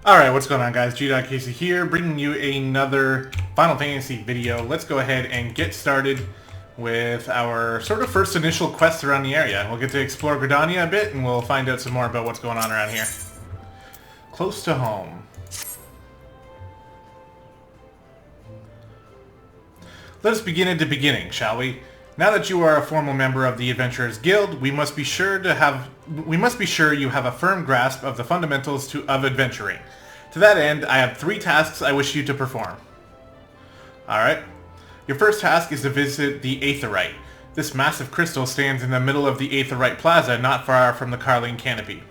Alright, what's going on guys? gdoggcasey here, bringing you another Final Fantasy video. Let's go ahead and get started with our sort of first initial quest around the area. We'll get to explore Gridania a bit, and we'll find out some more about what's going on around here. Close to home. Let us begin at the beginning, shall we? Now that you are a formal member of the Adventurers Guild, we must be sure you have a firm grasp of the fundamentals of adventuring. To that end, I have 3 tasks I wish you to perform. Alright. Your first task is to visit the Aetheryte. This massive crystal stands in the middle of the Aetheryte Plaza, not far from the Carling Canopy.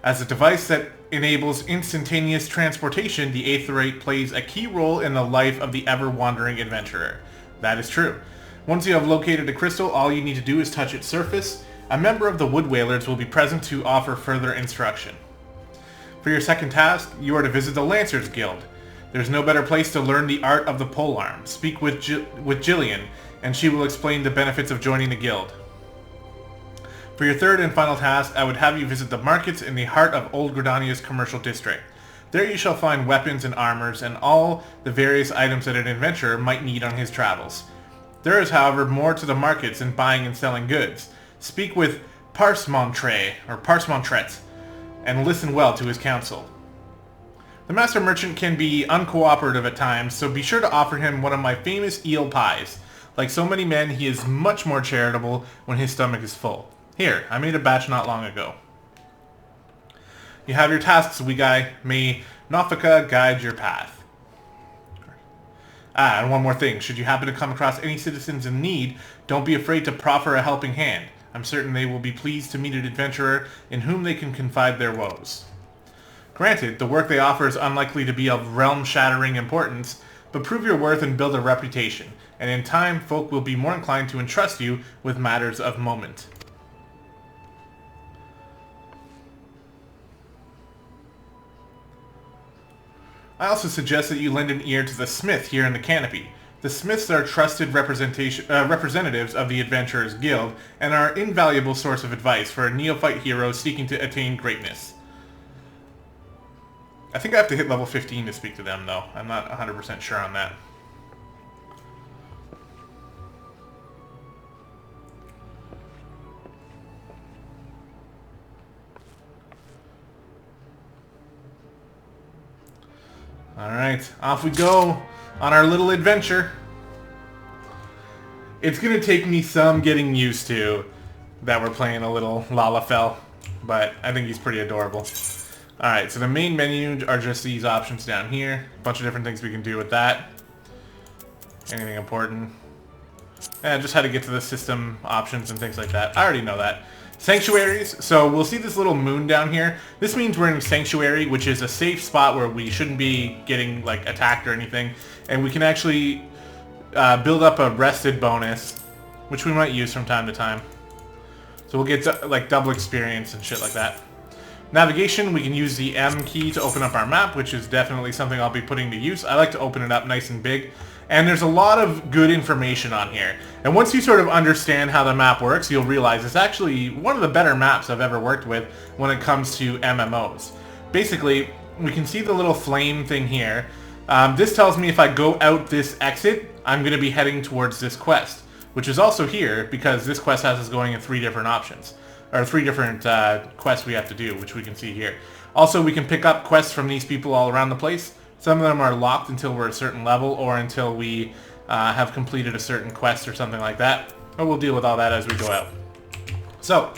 As a device that enables instantaneous transportation, the Aetheryte plays a key role in the life of the ever-wandering adventurer. That is true. Once you have located the crystal, all you need to do is touch its surface. A member of the Wood Whalers will be present to offer further instruction. For your second task, you are to visit the Lancers Guild. There's no better place to learn the art of the polearm. Speak with Jillian, and she will explain the benefits of joining the guild. For your third and final task, I would have you visit the markets in the heart of Old Gridania's commercial district. There you shall find weapons and armors and all the various items that an adventurer might need on his travels. There is, however, more to the markets than buying and selling goods. Speak with Parsemontre, and listen well to his counsel. The Master Merchant can be uncooperative at times, so be sure to offer him one of my famous eel pies. Like so many men, he is much more charitable when his stomach is full. Here, I made a batch not long ago. You have your tasks, wee guy. May Nofika guide your path. Ah, and one more thing. Should you happen to come across any citizens in need, don't be afraid to proffer a helping hand. I'm certain they will be pleased to meet an adventurer in whom they can confide their woes. Granted, the work they offer is unlikely to be of realm-shattering importance, but prove your worth and build a reputation, and in time, folk will be more inclined to entrust you with matters of moment. I also suggest that you lend an ear to the Smith here in the Canopy. The Smiths are trusted representatives of the Adventurers Guild and are an invaluable source of advice for a neophyte hero seeking to attain greatness. I think I have to hit level 15 to speak to them, though. I'm not 100% sure on that. Alright, off we go on our little adventure. It's going to take me some getting used to that we're playing a little Lalafell, but I think he's pretty adorable. Alright, so the main menu are just these options down here. A bunch of different things we can do with that. Anything important? Just how to get to the system options and things like that. I already know that. Sanctuaries. So we'll see this little moon down here. This means we're in Sanctuary, which is a safe spot where we shouldn't be getting like attacked or anything. And we can actually build up a rested bonus, which we might use from time to time. So we'll get like double experience and shit like that. Navigation, we can use the M key to open up our map, which is definitely something I'll be putting to use. I like to open it up nice and big. And there's a lot of good information on here. And once you sort of understand how the map works, you'll realize it's actually one of the better maps I've ever worked with when it comes to MMOs. Basically, we can see the little flame thing here. This tells me if I go out this exit, I'm going to be heading towards this quest, which is also here because this quest has us going in 3 different options, or 3 different quests we have to do, which we can see here. Also, we can pick up quests from these people all around the place. Some of them are locked until we're a certain level or until we have completed a certain quest or something like that. But we'll deal with all that as we go out. So,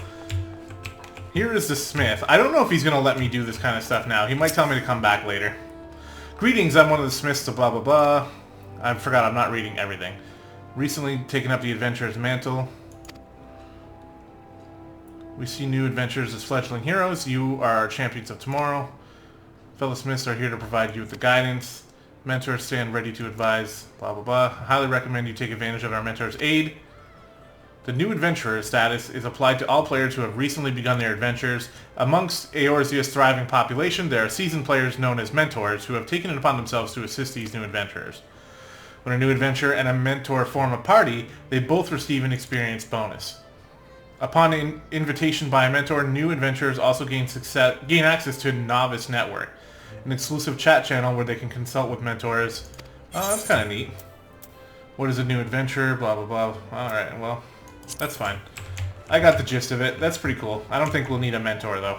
here is the Smith. I don't know if he's going to let me do this kind of stuff now. He might tell me to come back later. Greetings, I'm one of the Smiths to blah blah blah. I forgot I'm not reading everything. Recently taken up the Adventurer's mantle. We see new adventurers as fledgling heroes. You are our champions of tomorrow. Fellow Smiths are here to provide you with the guidance. Mentors stand ready to advise, blah blah blah. I highly recommend you take advantage of our mentor's aid. The new adventurer status is applied to all players who have recently begun their adventures. Amongst Eorzea's thriving population, there are seasoned players known as mentors who have taken it upon themselves to assist these new adventurers. When a new adventurer and a mentor form a party, they both receive an experience bonus. Upon invitation by a mentor, new adventurers also gain access to a novice network, an exclusive chat channel where they can consult with mentors. Oh, that's kind of neat. What is a new adventure? Blah, blah, blah. Alright, well, that's fine. I got the gist of it. That's pretty cool. I don't think we'll need a mentor, though.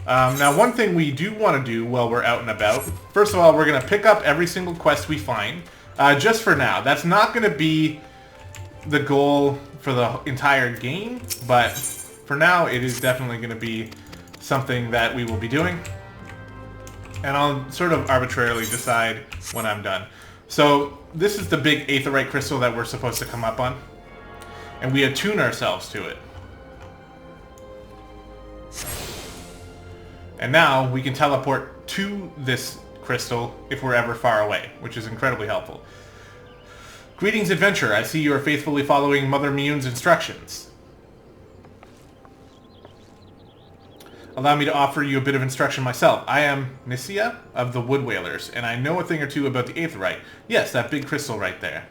Now, one thing we do want to do while we're out and about, first of all, we're going to pick up every single quest we find, just for now. That's not going to be the goal for the entire game, but for now it is definitely going to be something that we will be doing, and I'll sort of arbitrarily decide when I'm done. So this is the big aetheryte crystal that we're supposed to come up on, and we attune ourselves to it. And now we can teleport to this crystal if we're ever far away, which is incredibly helpful. Greetings, adventurer. I see you are faithfully following Mother Mioun's instructions. Allow me to offer you a bit of instruction myself. I am Nisia of the Wood Whalers, and I know a thing or two about the aetheryte. Yes, that big crystal right there.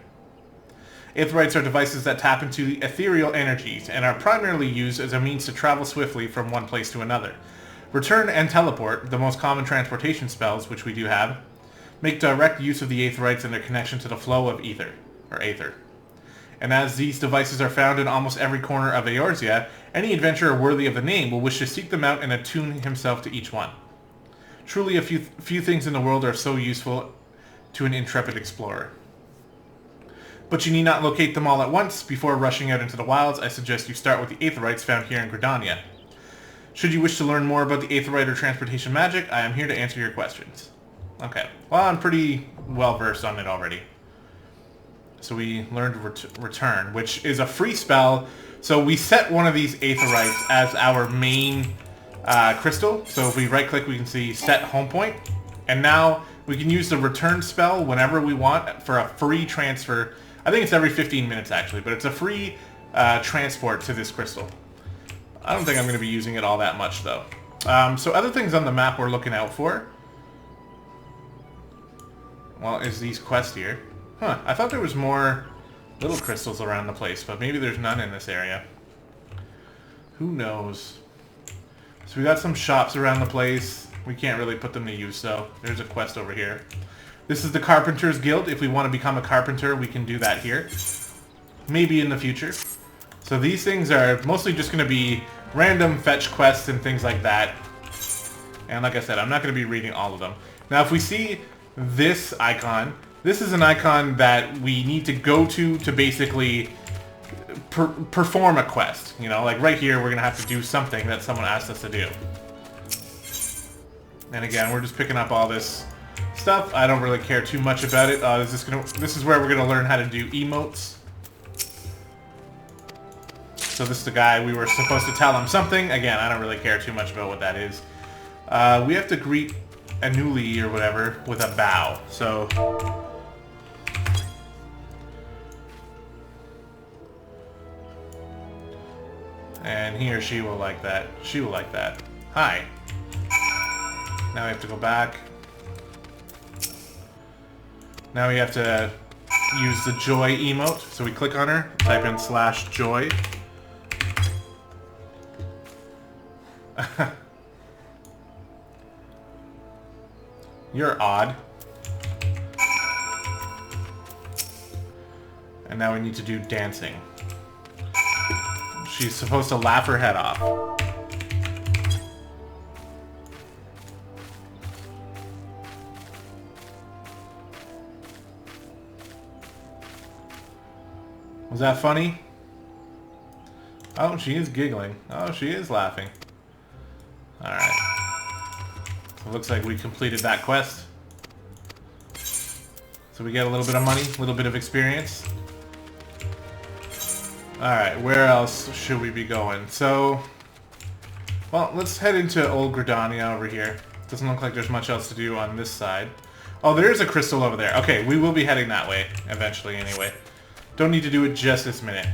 Aetherites are devices that tap into ethereal energies and are primarily used as a means to travel swiftly from one place to another. Return and teleport, the most common transportation spells, which we do have, make direct use of the aetherites and their connection to the flow of ether, or aether. And as these devices are found in almost every corner of Eorzea, any adventurer worthy of the name will wish to seek them out and attune himself to each one. Truly a few things in the world are so useful to an intrepid explorer. But you need not locate them all at once. Before rushing out into the wilds, I suggest you start with the aetherites found here in Gridania. Should you wish to learn more about the aetherite or transportation magic, I am here to answer your questions. Okay. Well, I'm pretty well versed on it already. So we learned Return, which is a free spell. So we set one of these aetherites as our main crystal. So if we right click, we can see Set Home Point. And now we can use the Return spell whenever we want for a free transfer. I think it's every 15 minutes actually, but it's a free transport to this crystal. I don't think I'm going to be using it all that much though. So other things on the map we're looking out for, well, is these quests here. Huh, I thought there was more little crystals around the place, but maybe there's none in this area. Who knows? So we got some shops around the place. We can't really put them to use though. There's a quest over here. This is the Carpenter's Guild. If we want to become a carpenter, we can do that here. Maybe in the future. So these things are mostly just going to be random fetch quests and things like that. And like I said, I'm not going to be reading all of them. Now if we see this icon, this is an icon that we need to go to basically perform a quest. You know, like right here we're going to have to do something that someone asked us to do. And again, we're just picking up all this stuff. I don't really care too much about it. This is where we're going to learn how to do emotes. So this is the guy, we were supposed to tell him something. Again, I don't really care too much about what that is. We have to greet Anuli or whatever with a bow. So and he or she will like that. She will like that. Hi. Now we have to go back. Now we have to use the joy emote. So we click on her, type in /joy. You're odd. And now we need to do dancing. She's supposed to laugh her head off. Was that funny? Oh, she is giggling. Oh, she is laughing. Alright. So it looks like we completed that quest. So we get a little bit of money, a little bit of experience. Alright, where else should we be going? So, well, let's head into Old Gridania over here. Doesn't look like there's much else to do on this side. Oh, there is a crystal over there. Okay, we will be heading that way, eventually anyway. Don't need to do it just this minute.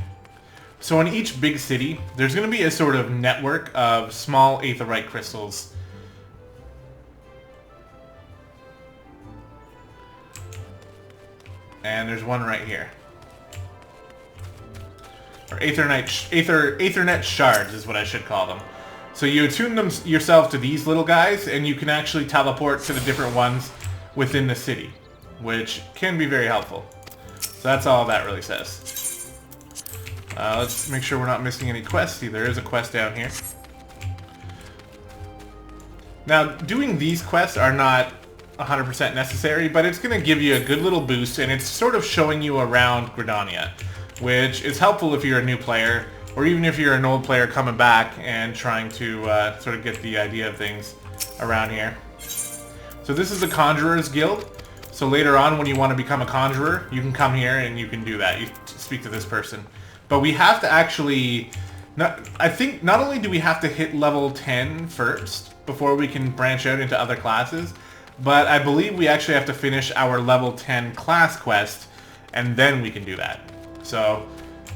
So in each big city, there's going to be a sort of network of small aetherite crystals. And there's one right here. or Aethernet shards is what I should call them. So you attune them yourself to these little guys, and you can actually teleport to the different ones within the city, which can be very helpful. So that's all that really says. Let's make sure we're not missing any quests. See, there is a quest down here. Now, doing these quests are not 100% necessary, but it's going to give you a good little boost, and it's sort of showing you around Gridania, which is helpful if you're a new player, or even if you're an old player coming back and trying to sort of get the idea of things around here. So this is the Conjurer's Guild. So later on, when you want to become a conjurer, you can come here and you can do that. You speak to this person. But we have to actually... I think not only do we have to hit level 10 first before we can branch out into other classes, but I believe we actually have to finish our level 10 class quest, and then we can do that. So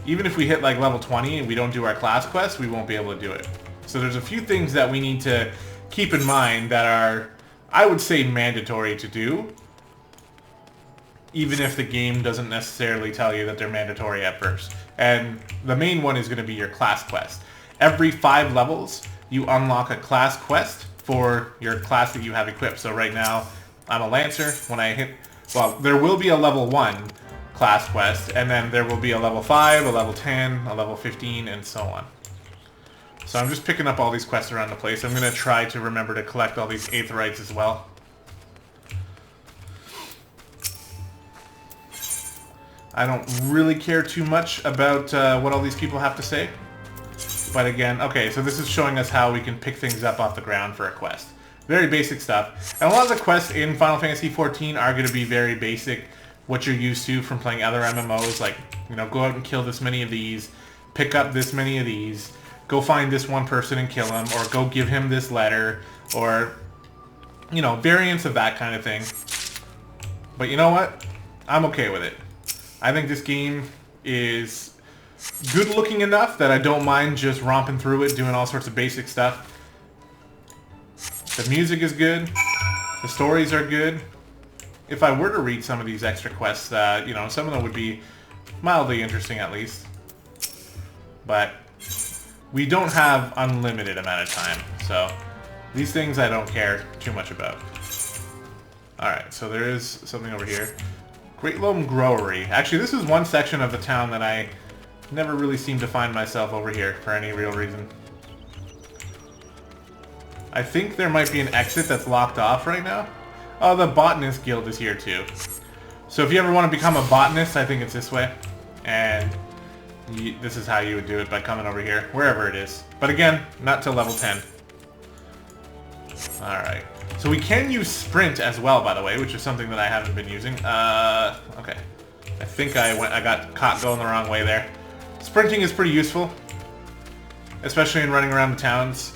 even if we hit like level 20 and we don't do our class quest, we won't be able to do it. So there's a few things that we need to keep in mind that are, I would say, mandatory to do, even if the game doesn't necessarily tell you that they're mandatory at first. And the main one is going to be your class quest. Every 5 levels, you unlock a class quest for your class that you have equipped. So right now, I'm a Lancer. When I hit... Well, there will be a level 1 class quest, and then there will be a level 5, a level 10, a level 15, and so on. So I'm just picking up all these quests around the place. I'm going to try to remember to collect all these Aetherites as well. I don't really care too much about what all these people have to say. But again, okay, so this is showing us how we can pick things up off the ground for a quest. Very basic stuff. And a lot of the quests in Final Fantasy XIV are going to be very basic, what you're used to from playing other MMOs, like, you know, go out and kill this many of these, pick up this many of these, go find this one person and kill him, or go give him this letter, or, you know, variants of that kind of thing. But you know what? I'm okay with it. I think this game is good looking enough that I don't mind just romping through it, doing all sorts of basic stuff. The music is good. The stories are good. If I were to read some of these extra quests, you know, some of them would be mildly interesting at least. But we don't have unlimited amount of time, so these things I don't care too much about. Alright, so there is something over here. Great Loam Growery. Actually, this is one section of the town that I never really seem to find myself over here for any real reason. I think there might be an exit that's locked off right now. Oh, the Botanist Guild is here too. So if you ever want to become a botanist, I think it's this way. And this is how you would do it, by coming over here, wherever it is. But again, not till level 10. Alright. So we can use Sprint as well, by the way, which is something that I haven't been using. Okay. I think I got caught going the wrong way there. Sprinting is pretty useful, especially in running around the towns.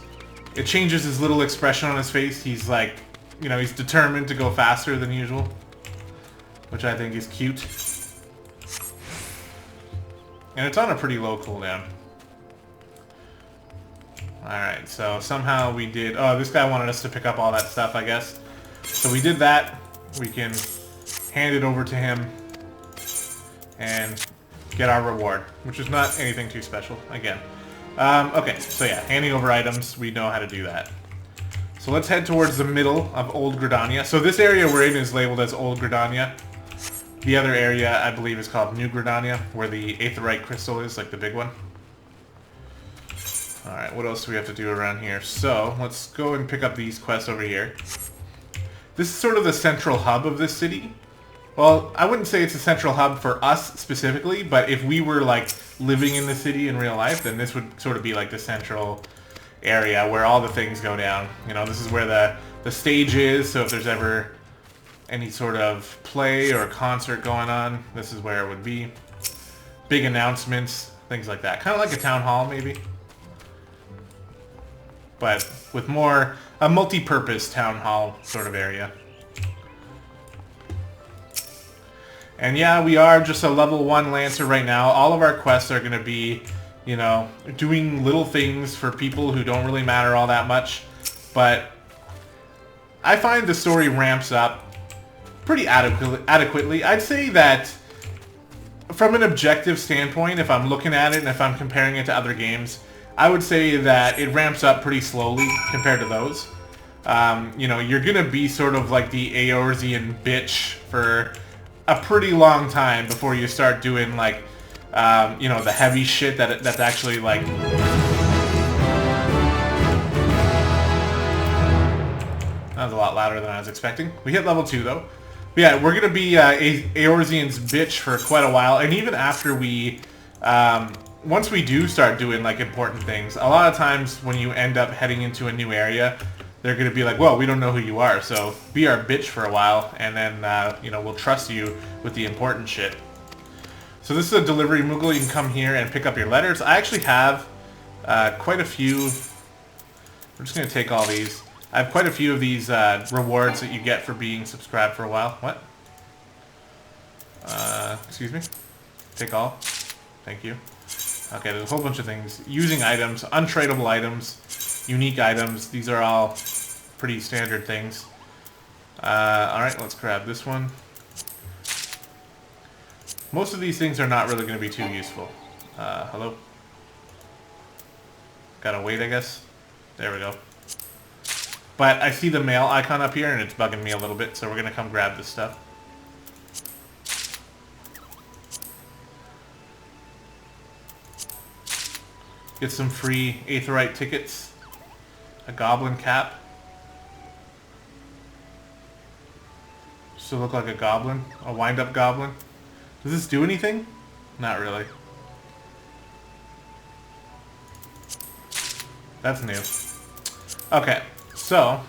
It changes his little expression on his face. He's like, you know, he's determined to go faster than usual, which I think is cute. And it's on a pretty low cooldown. Alright, so somehow we did... Oh, this guy wanted us to pick up all that stuff, I guess. So we did that. We can hand it over to him and get our reward, which is not anything too special, again. Okay, so yeah, handing over items, we know how to do that. So let's head towards the middle of Old Gridania. So this area we're in is labeled as Old Gridania. The other area, I believe, is called New Gridania, where the Aetherite crystal is, like the big one. Alright, what else do we have to do around here? So, let's go and pick up these quests over here. This is sort of the central hub of this city. Well, I wouldn't say it's a central hub for us specifically, but if we were, like, living in the city in real life, then this would sort of be like the central area where all the things go down. You know, this is where the stage is, so if there's ever any sort of play or concert going on, this is where it would be. Big announcements, things like that. Kind of like a town hall, maybe. But with more, a multi-purpose town hall sort of area. And yeah, we are just a level 1 Lancer right now. All of our quests are going to be, you know, doing little things for people who don't really matter all that much. But I find the story ramps up pretty adequately. I'd say that from an objective standpoint, if I'm looking at it and if I'm comparing it to other games, I would say that it ramps up pretty slowly compared to those. You know, you're gonna be sort of like the Eorzean bitch for a pretty long time before you start doing like, you know, the heavy shit that's actually like... That was a lot louder than I was expecting. We hit level 2 though. But yeah, we're gonna be Eorzean's bitch for quite a while, and even after we, once we do start doing like important things, a lot of times when you end up heading into a new area, they're gonna be like, well, we don't know who you are, so be our bitch for a while, and then you know, we'll trust you with the important shit. So this is a delivery Moogle. You can come here and pick up your letters. I actually have quite a few. We're just gonna take all these. I have quite a few of these rewards that you get for being subscribed for a while. What? Excuse me? Take all. Thank you. Okay, there's a whole bunch of things. Using items, untradeable items, unique items. These are all pretty standard things. Alright, let's grab this one. Most of these things are not really going to be too useful. Hello? Gotta wait, I guess. There we go. But I see the mail icon up here, and it's bugging me a little bit, so we're going to come grab this stuff. Get some free Aetheryte tickets. A goblin cap. Still look like a goblin. A wind-up goblin. Does this do anything? Not really. That's new. Okay. So,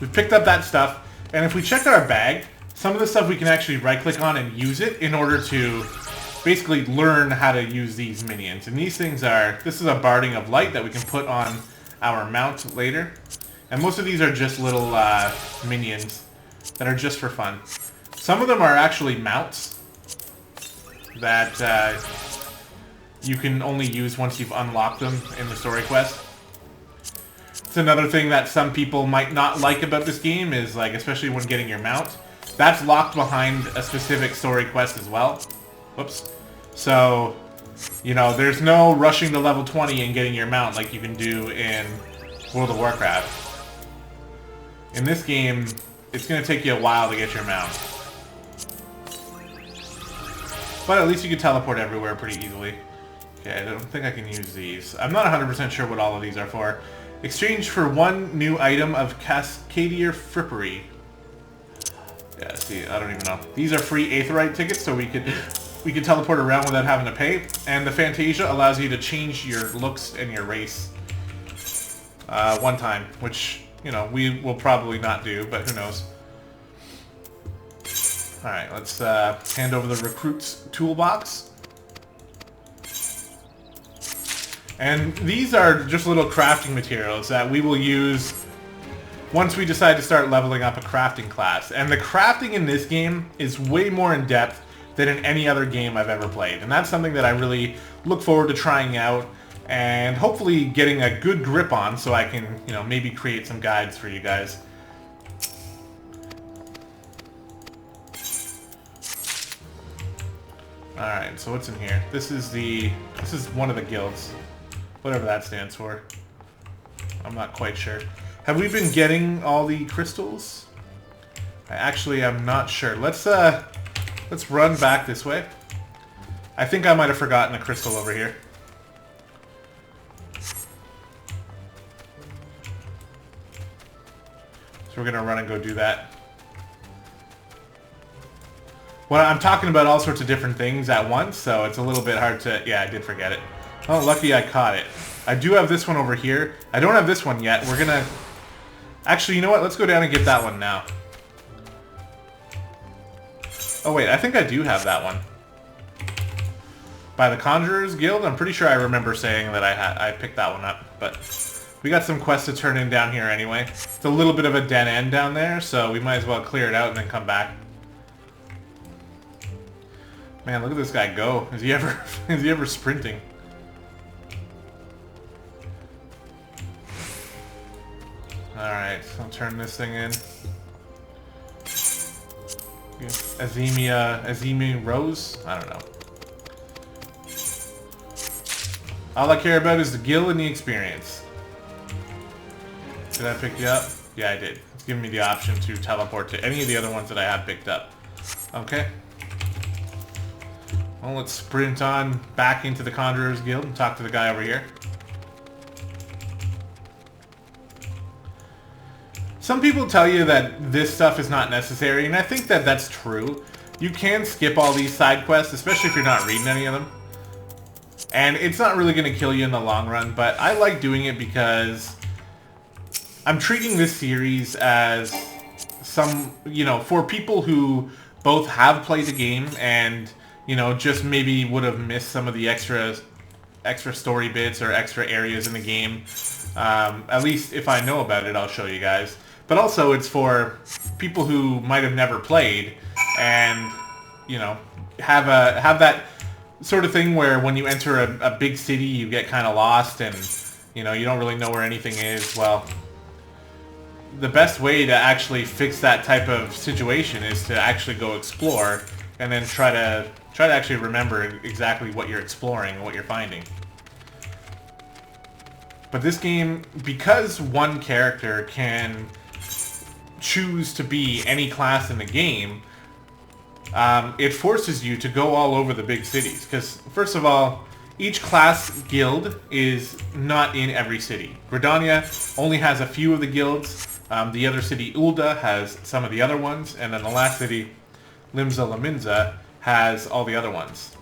we've picked up that stuff, and if we check our bag, some of the stuff we can actually right-click on and use it in order to basically learn how to use these minions. And these things are, this is a Barding of Light that we can put on our mount later. And most of these are just little minions that are just for fun. Some of them are actually mounts that you can only use once you've unlocked them in the story quest. It's another thing that some people might not like about this game is, like, especially when getting your mount, that's locked behind a specific story quest as well. Whoops. So, you know, there's no rushing to level 20 and getting your mount like you can do in World of Warcraft. In this game, it's going to take you a while to get your mount. But at least you can teleport everywhere pretty easily. Okay, I don't think I can use these. I'm not 100% sure what all of these are for. Exchange for one new item of Cascadier Frippery. Yeah, see, I don't even know. These are free Aetheryte tickets, so we could teleport around without having to pay. And the Fantasia allows you to change your looks and your race one time, which, you know, we will probably not do, but who knows. Alright, let's hand over the Recruit's Toolbox. And these are just little crafting materials that we will use once we decide to start leveling up a crafting class. And the crafting in this game is way more in depth than in any other game I've ever played. And that's something that I really look forward to trying out and hopefully getting a good grip on so I can, you know, maybe create some guides for you guys. Alright, so what's in here? This is one of the guilds. Whatever that stands for. I'm not quite sure. Have we been getting all the crystals? I actually am not sure. Let's run back this way. I think I might have forgotten a crystal over here. So we're gonna run and go do that. Well, I'm talking about all sorts of different things at once, so it's a little bit hard to... Yeah, I did forget it. Oh, lucky I caught it. I do have this one over here. I don't have this one yet. We're gonna... Actually, you know what? Let's go down and get that one now. Oh, wait. I think I do have that one. By the Conjurer's Guild? I'm pretty sure I remember saying that I picked that one up. But we got some quests to turn in down here anyway. It's a little bit of a dead end down there, so we might as well clear it out and then come back. Man, look at this guy go. Is he ever sprinting? Alright, I'll turn this thing in. Azimi Rose? I don't know. All I care about is the guild and the experience. Did I pick you up? Yeah, I did. It's giving me the option to teleport to any of the other ones that I have picked up. Okay. Well, let's sprint on back into the Conjurer's Guild and talk to the guy over here. Some people tell you that this stuff is not necessary, and I think that that's true. You can skip all these side quests, especially if you're not reading any of them. And it's not really going to kill you in the long run, but I like doing it because I'm treating this series as some, you know, for people who both have played the game and, you know, just maybe would have missed some of the extra story bits or extra areas in the game. At least if I know about it, I'll show you guys. But also it's for people who might have never played and, you know, have that sort of thing where when you enter a big city you get kind of lost and, you know, you don't really know where anything is. Well, the best way to actually fix that type of situation is to actually go explore and then try to actually remember exactly what you're exploring and what you're finding. But this game, because one character can choose to be any class in the game, it forces you to go all over the big cities. Because, first of all, each class guild is not in every city. Gridania only has a few of the guilds. The other city, Ulda, has some of the other ones. And then the last city, Limsa Laminza, has all the other ones.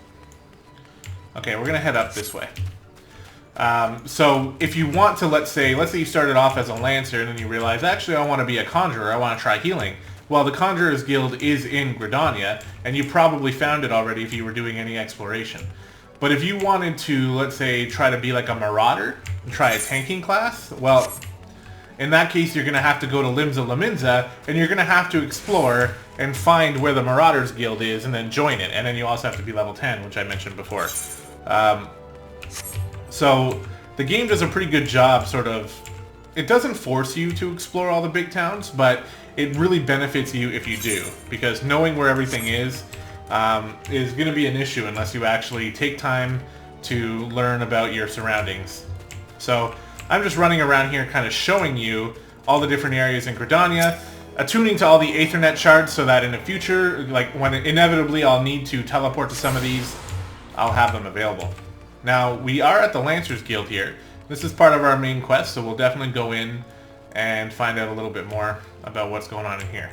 Okay, we're going to head up this way. So if you want to, let's say you started off as a Lancer and then you realize, actually I want to be a Conjurer, I want to try healing. Well, the Conjurer's Guild is in Gridania, and you probably found it already if you were doing any exploration. But if you wanted to, let's say, try to be like a Marauder and try a tanking class, well, in that case you're going to have to go to Limsa Laminza, and you're going to have to explore and find where the Marauders Guild is and then join it. And then you also have to be level 10, which I mentioned before. So the game does a pretty good job, sort of. It doesn't force you to explore all the big towns, but it really benefits you if you do, because knowing where everything is going to be an issue unless you actually take time to learn about your surroundings. So I'm just running around here kind of showing you all the different areas in Gridania, attuning to all the Aethernet shards so that in the future, like when inevitably I'll need to teleport to some of these, I'll have them available. Now, we are at the Lancers Guild here. This is part of our main quest, so we'll definitely go in and find out a little bit more about what's going on in here.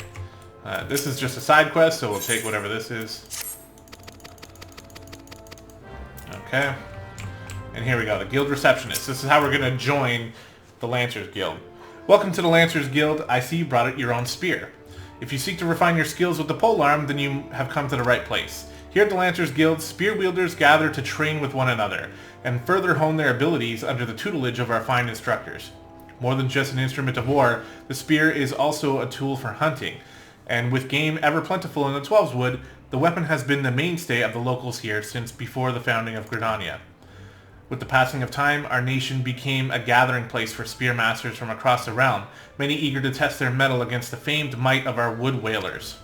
This is just a side quest, so we'll take whatever this is. Okay. And here we go, the Guild Receptionist. This is how we're going to join the Lancers Guild. Welcome to the Lancers Guild. I see you brought your own spear. If you seek to refine your skills with the polearm, then you have come to the right place. Here at the Lancers Guild, spear wielders gather to train with one another, and further hone their abilities under the tutelage of our fine instructors. More than just an instrument of war, the spear is also a tool for hunting, and with game ever plentiful in the Twelveswood, the weapon has been the mainstay of the locals here since before the founding of Gridania. With the passing of time, our nation became a gathering place for spear masters from across the realm, many eager to test their mettle against the famed might of our wood whalers.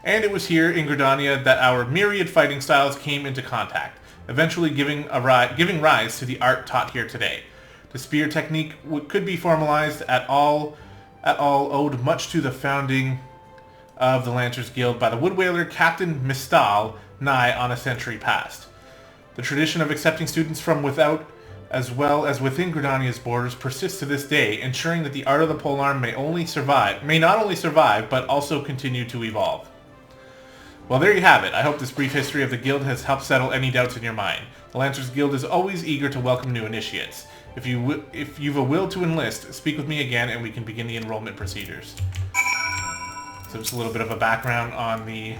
And it was here in Gridania that our myriad fighting styles came into contact, eventually giving rise to the art taught here today. The spear technique could be formalized at all owed much to the founding of the Lancers Guild by the wood whaler Captain Mistal nigh on a century past. The tradition of accepting students from without as well as within Gridania's borders persists to this day, ensuring that the art of the polearm may not only survive, but also continue to evolve. Well, there you have it. I hope this brief history of the guild has helped settle any doubts in your mind. The Lancers Guild is always eager to welcome new initiates. If you've a will to enlist, speak with me again and we can begin the enrollment procedures. So just a little bit of a background on the...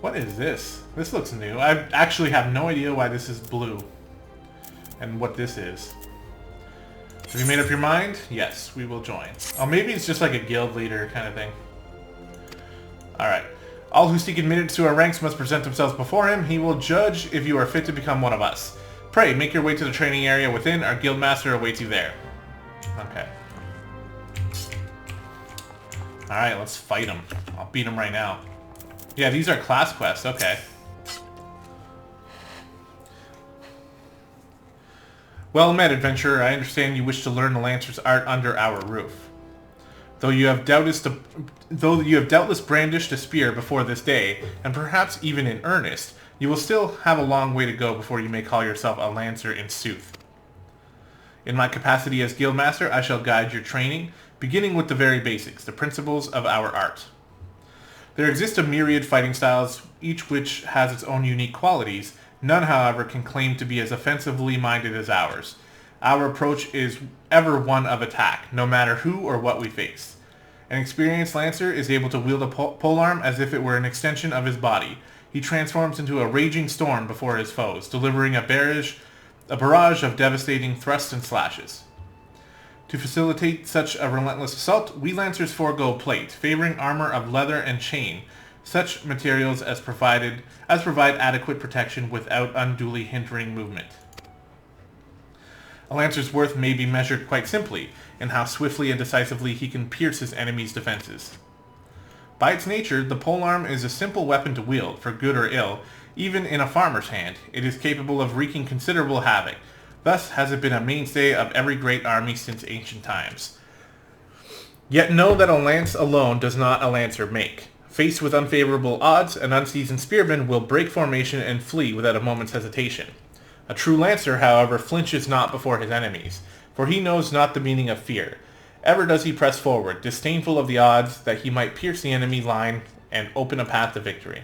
What is this? This looks new. I actually have no idea why this is blue and what this is. Have you made up your mind? Yes, we will join. Oh, maybe it's just like a guild leader kind of thing. Alright. All who seek admittance to our ranks must present themselves before him. He will judge if you are fit to become one of us. Pray, make your way to the training area within. Our guildmaster awaits you there. Okay. Alright, let's fight him. I'll beat him right now. Yeah, these are class quests. Okay. Well met, adventurer. I understand you wish to learn the Lancer's art under our roof. Though you have doubtless brandished a spear before this day, and perhaps even in earnest, you will still have a long way to go before you may call yourself a Lancer in sooth. In my capacity as Guildmaster, I shall guide your training, beginning with the very basics, the principles of our art. There exist a myriad fighting styles, each which has its own unique qualities. None, however, can claim to be as offensively minded as ours. Our approach is ever one of attack, no matter who or what we face. An experienced Lancer is able to wield a polearm as if it were an extension of his body. He transforms into a raging storm before his foes, delivering a barrage of devastating thrusts and slashes. To facilitate such a relentless assault, we Lancers forego plate, favoring armor of leather and chain, such materials as provide adequate protection without unduly hindering movement. A Lancer's worth may be measured quite simply in how swiftly and decisively he can pierce his enemy's defenses. By its nature, the polearm is a simple weapon to wield, for good or ill. Even in a farmer's hand, it is capable of wreaking considerable havoc. Thus has it been a mainstay of every great army since ancient times. Yet know that a lance alone does not a Lancer make. Faced with unfavorable odds, an unseasoned spearman will break formation and flee without a moment's hesitation. A true Lancer, however, flinches not before his enemies, for he knows not the meaning of fear. Ever does he press forward, disdainful of the odds that he might pierce the enemy line and open a path to victory.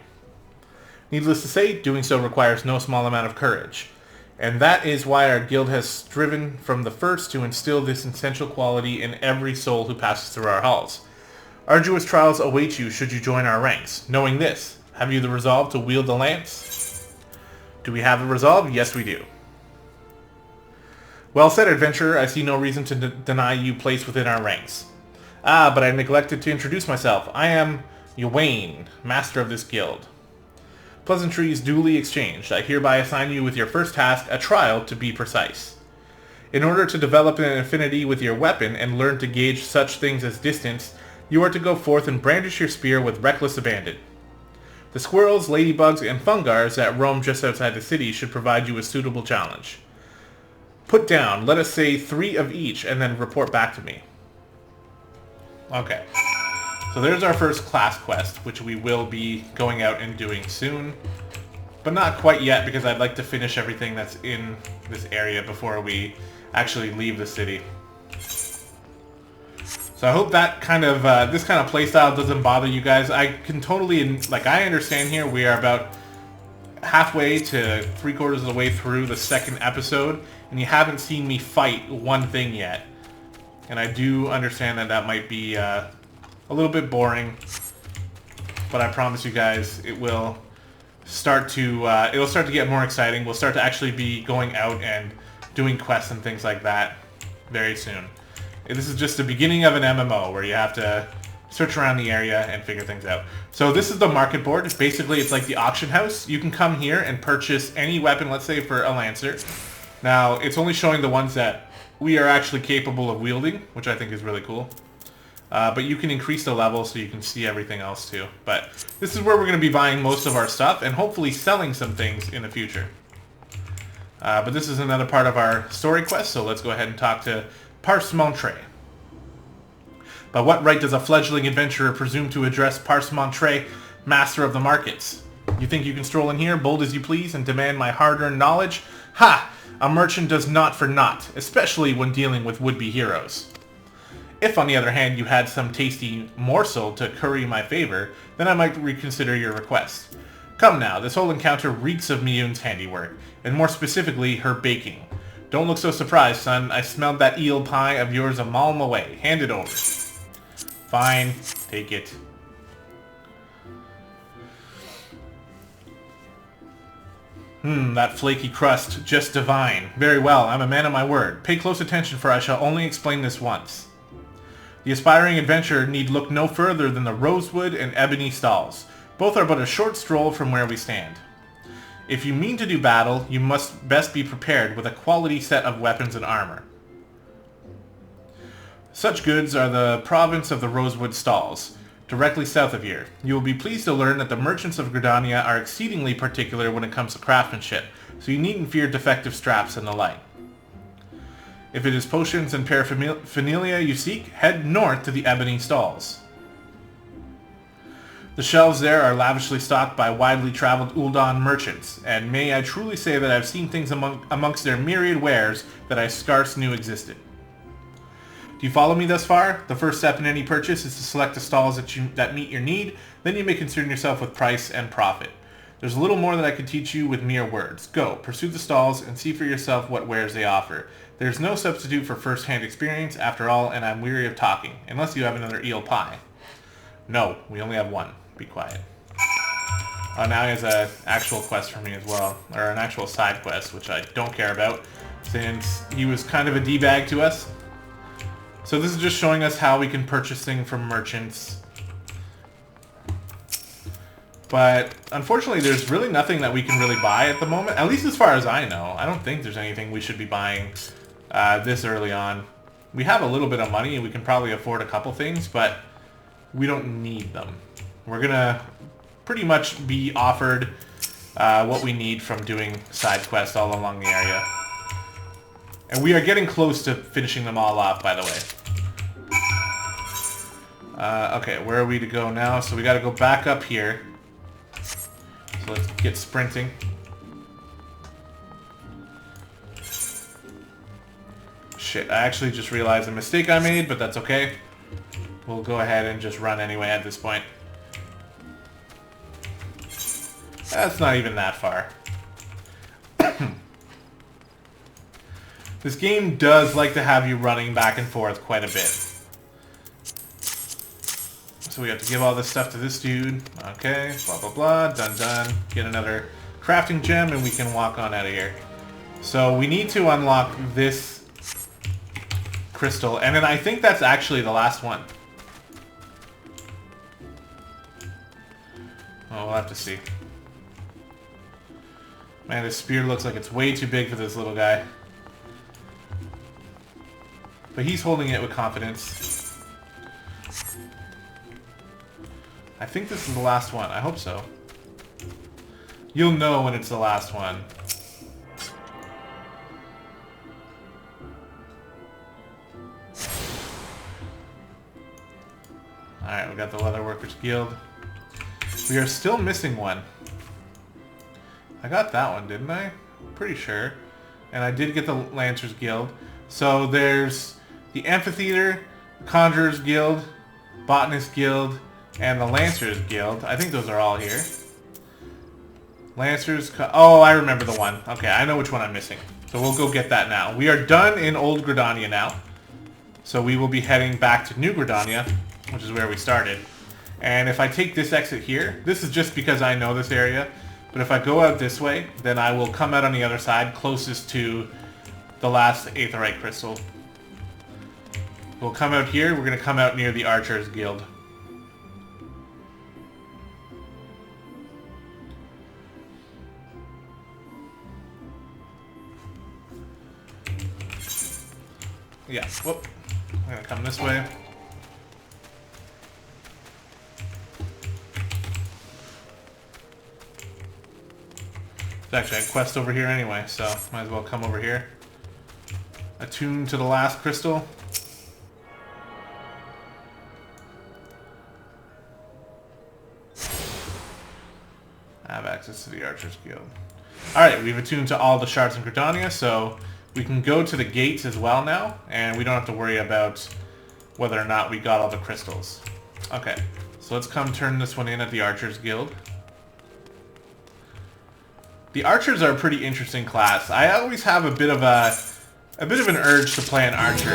Needless to say, doing so requires no small amount of courage, and that is why our guild has striven from the first to instill this essential quality in every soul who passes through our halls. Arduous trials await you should you join our ranks. Knowing this, have you the resolve to wield the lance? Do we have the resolve? Yes, we do. Well said, adventurer. I see no reason to deny you place within our ranks. Ah, but I neglected to introduce myself. I am Ywain, master of this guild. Pleasantries duly exchanged. I hereby assign you with your first task, a trial to be precise. In order to develop an affinity with your weapon and learn to gauge such things as distance, you are to go forth and brandish your spear with reckless abandon. The squirrels, ladybugs, and fungars that roam just outside the city should provide you a suitable challenge. Put down, let us say 3 of each, and then report back to me. Okay. So there's our first class quest, which we will be going out and doing soon. But not quite yet, because I'd like to finish everything that's in this area before we actually leave the city. So I hope that kind of, this kind of playstyle doesn't bother you guys. I can totally, like, I understand here we are about halfway to 3/4 of the way through the second episode, and you haven't seen me fight one thing yet. And I do understand that that might be a little bit boring, but I promise you guys it will start to get more exciting. We'll start to actually be going out and doing quests and things like that very soon. This is just the beginning of an MMO where you have to search around the area and figure things out. So this is the market board. It's like the auction house. You can come here and purchase any weapon, let's say for a Lancer. Now, it's only showing the ones that we are actually capable of wielding, which I think is really cool. But you can increase the level so you can see everything else too. But this is where we're going to be buying most of our stuff and hopefully selling some things in the future. But this is another part of our story quest, so let's go ahead and talk to Parcemontre. By what right does a fledgling adventurer presume to address Parcemontre, master of the markets? You think you can stroll in here, bold as you please, and demand my hard-earned knowledge? Ha! A merchant does not for naught, especially when dealing with would-be heroes. If, on the other hand, you had some tasty morsel to curry my favor, then I might reconsider your request. Come now, this whole encounter reeks of Miyun's handiwork, and more specifically, her baking. Don't look so surprised, son. I smelled that eel pie of yours a mile away. Hand it over. Fine. Take it. That flaky crust. Just divine. Very well, I'm a man of my word. Pay close attention, for I shall only explain this once. The aspiring adventurer need look no further than the rosewood and ebony stalls. Both are but a short stroll from where we stand. If you mean to do battle, you must best be prepared with a quality set of weapons and armor. Such goods are the province of the rosewood stalls. directly south of here. You will be pleased to learn that the merchants of Gridania are exceedingly particular when it comes to craftsmanship, so you needn't fear defective straps and the like. If it is potions and paraphernalia you seek, head north to the Ebony Stalls. The shelves there are lavishly stocked by widely traveled Ul'dahn merchants, and may I truly say that I've seen things amongst their myriad wares that I scarce knew existed. Do you follow me thus far? The first step in any purchase is to select the stalls that meet your need, then you may concern yourself with price and profit. There's a little more that I could teach you with mere words. Go, pursue the stalls, and see for yourself what wares they offer. There's no substitute for first-hand experience, after all, and I'm weary of talking, unless you have another eel pie. No, we only have one. Be quiet. Oh, now he has an actual quest for me as well, or an actual side quest, which I don't care about, since he was kind of a D-bag to us. So this is just showing us how we can purchase things from merchants. But unfortunately, there's really nothing that we can really buy at the moment, at least as far as I know. I don't think there's anything we should be buying this early on. We have a little bit of money and we can probably afford a couple things, but we don't need them. We're gonna pretty much be offered what we need from doing side quests all along the area. And we are getting close to finishing them all off, by the way. Okay, where are we to go now? So we gotta go back up here. So let's get sprinting. Shit, I actually just realized a mistake I made, but that's okay. We'll go ahead and just run anyway at this point. That's not even that far. This game does like to have you running back and forth quite a bit. So we have to give all this stuff to this dude. Okay, blah blah blah, done done. Get another crafting gem and we can walk on out of here. So we need to unlock this crystal, and then I think that's actually the last one. Oh, we'll have to see. Man, this spear looks like it's way too big for this little guy. But he's holding it with confidence. I think this is the last one. I hope so. You'll know when it's the last one. Alright, we got the Leatherworkers Guild. We are still missing one. I got that one, didn't I? Pretty sure. And I did get the Lancers Guild. So there's the Amphitheater, Conjurers Guild, Botanist Guild, and the Lancers Guild. I think those are all here. Lancers... Oh, I remember the one. Okay, I know which one I'm missing. So we'll go get that now. We are done in Old Gridania now. So we will be heading back to New Gridania, which is where we started. And if I take this exit here, this is just because I know this area, but if I go out this way, then I will come out on the other side, closest to the last Aetheryte Crystal. We'll come out here, we're going to come out near the Archers Guild. Yeah, whoop. I'm going to come this way. There's actually a quest over here anyway, so might as well come over here. Attune to the last crystal. I have access to the Archers Guild. Alright, we've attuned to all the shards in Gridania, so we can go to the gates as well now, and we don't have to worry about whether or not we got all the crystals. Okay, so let's come turn this one in at the Archers Guild. The archers are a pretty interesting class. I always have a bit of an urge to play an archer.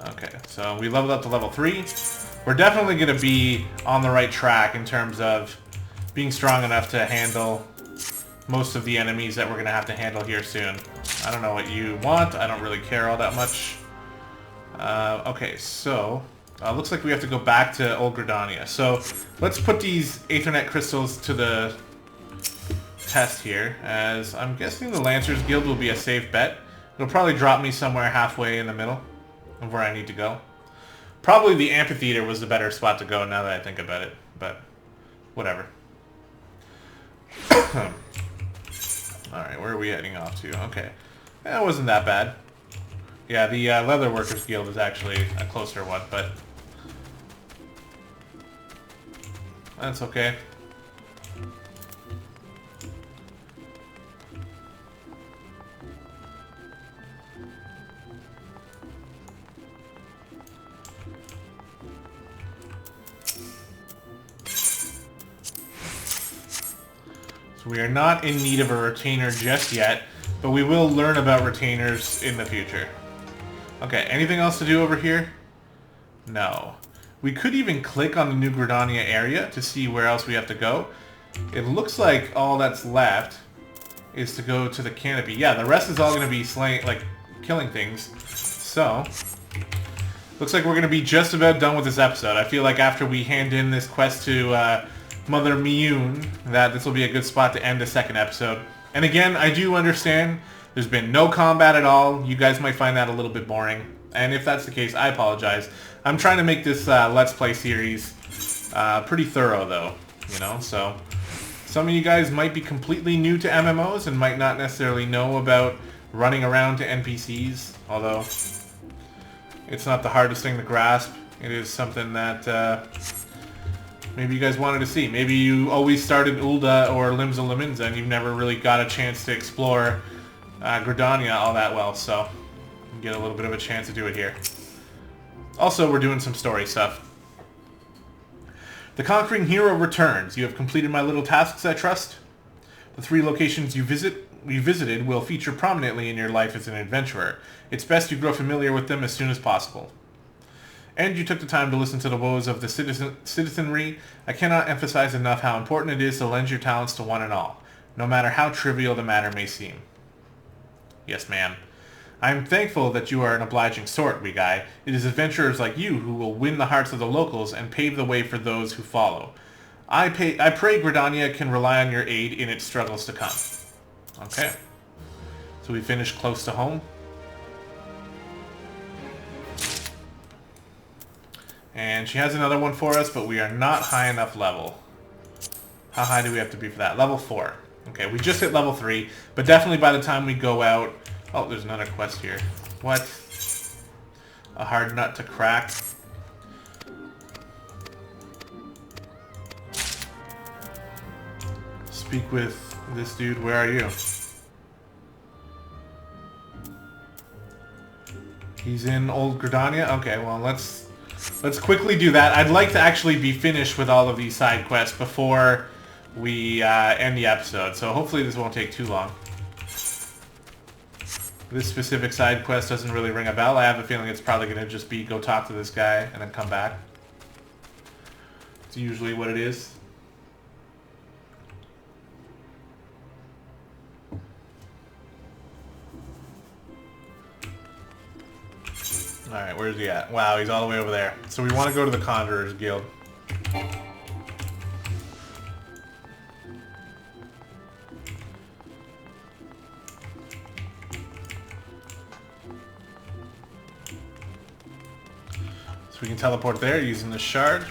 Okay, so we leveled up to level 3. We're definitely going to be on the right track in terms of being strong enough to handle most of the enemies that we're going to have to handle here soon. I don't know what you want. I don't really care all that much. Okay, so... looks like we have to go back to Old Gridania. So let's put these Aethernet crystals to the test here, as I'm guessing the Lancers Guild will be a safe bet. It'll probably drop me somewhere halfway in the middle of where I need to go. Probably the amphitheater was the better spot to go now that I think about it, but whatever. Alright, where are we heading off to? Okay. That wasn't that bad. Yeah, the Leather Workers Guild is actually a closer one, but that's okay. So we are not in need of a retainer just yet, but we will learn about retainers in the future. Okay, anything else to do over here? No. We could even click on the New Gridania area to see where else we have to go. It looks like all that's left is to go to the canopy. Yeah, the rest is all going to be slaying, like, killing things. So, looks like we're going to be just about done with this episode. I feel like after we hand in this quest to Mother Miyun, that this will be a good spot to end the second episode. And again, I do understand there's been no combat at all. You guys might find that a little bit boring. And if that's the case, I apologize. I'm trying to make this Let's Play series pretty thorough, though. You know, so some of you guys might be completely new to MMOs and might not necessarily know about running around to NPCs. Although, it's not the hardest thing to grasp. It is something that maybe you guys wanted to see. Maybe you always started Ul'dah or Limsa Lominsa and you've never really got a chance to explore Gridania all that well, so you get a little bit of a chance to do it here. Also, we're doing some story stuff. The Conquering Hero returns. You have completed my little tasks, I trust? The 3 locations you visited will feature prominently in your life as an adventurer. It's best you grow familiar with them as soon as possible. And you took the time to listen to the woes of the citizenry. I cannot emphasize enough how important it is to lend your talents to one and all, no matter how trivial the matter may seem. Yes, ma'am. I am thankful that you are an obliging sort, wee guy. It is adventurers like you who will win the hearts of the locals and pave the way for those who follow. I pray Gridania can rely on your aid in its struggles to come. Okay. So we finished close to home. And she has another one for us, but we are not high enough level. How high do we have to be for that? Level 4. Okay, we just hit level 3, but definitely by the time we go out... Oh, there's another quest here. What? A hard nut to crack. Speak with this dude. Where are you? He's in Old Gridania? Okay, well, let's quickly do that. I'd like to actually be finished with all of these side quests before we end the episode, so hopefully this won't take too long. This specific side quest doesn't really ring a bell. I have a feeling it's probably going to just be go talk to this guy and then come back. It's usually what it is. Alright, where's he at? Wow, he's all the way over there. So we want to go to the Conjurer's Guild. We can teleport there using the shard.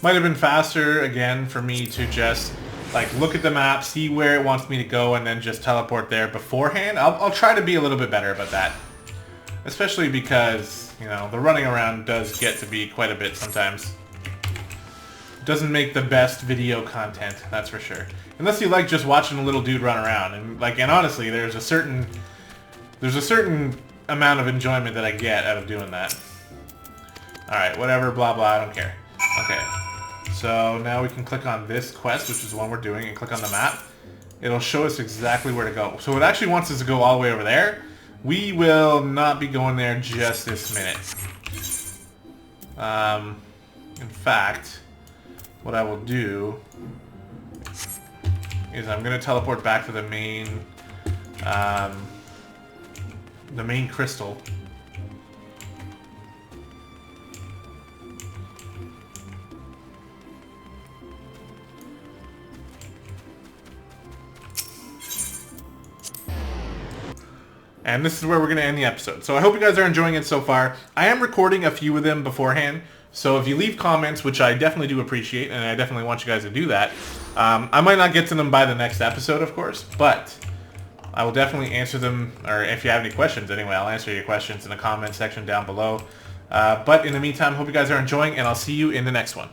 Might have been faster, again, for me to just like look at the map, see where it wants me to go, and then just teleport there beforehand. I'll try to be a little bit better about that. Especially because, you know, the running around does get to be quite a bit sometimes. It doesn't make the best video content, that's for sure. Unless you like just watching a little dude run around. And honestly, there's a certain amount of enjoyment that I get out of doing that. Alright, whatever, blah blah, I don't care. Okay, so now we can click on this quest, which is the one we're doing, and click on the map. It'll show us exactly where to go. So it actually wants us to go all the way over there. We will not be going there just this minute. In fact, what I will do is I'm going to teleport back to the main crystal. And this is where we're going to end the episode. So I hope you guys are enjoying it so far. I am recording a few of them beforehand. So if you leave comments, which I definitely do appreciate, and I definitely want you guys to do that, I might not get to them by the next episode, of course, but I will definitely answer them, or if you have any questions anyway, I'll answer your questions in the comment section down below. But in the meantime, hope you guys are enjoying, and I'll see you in the next one.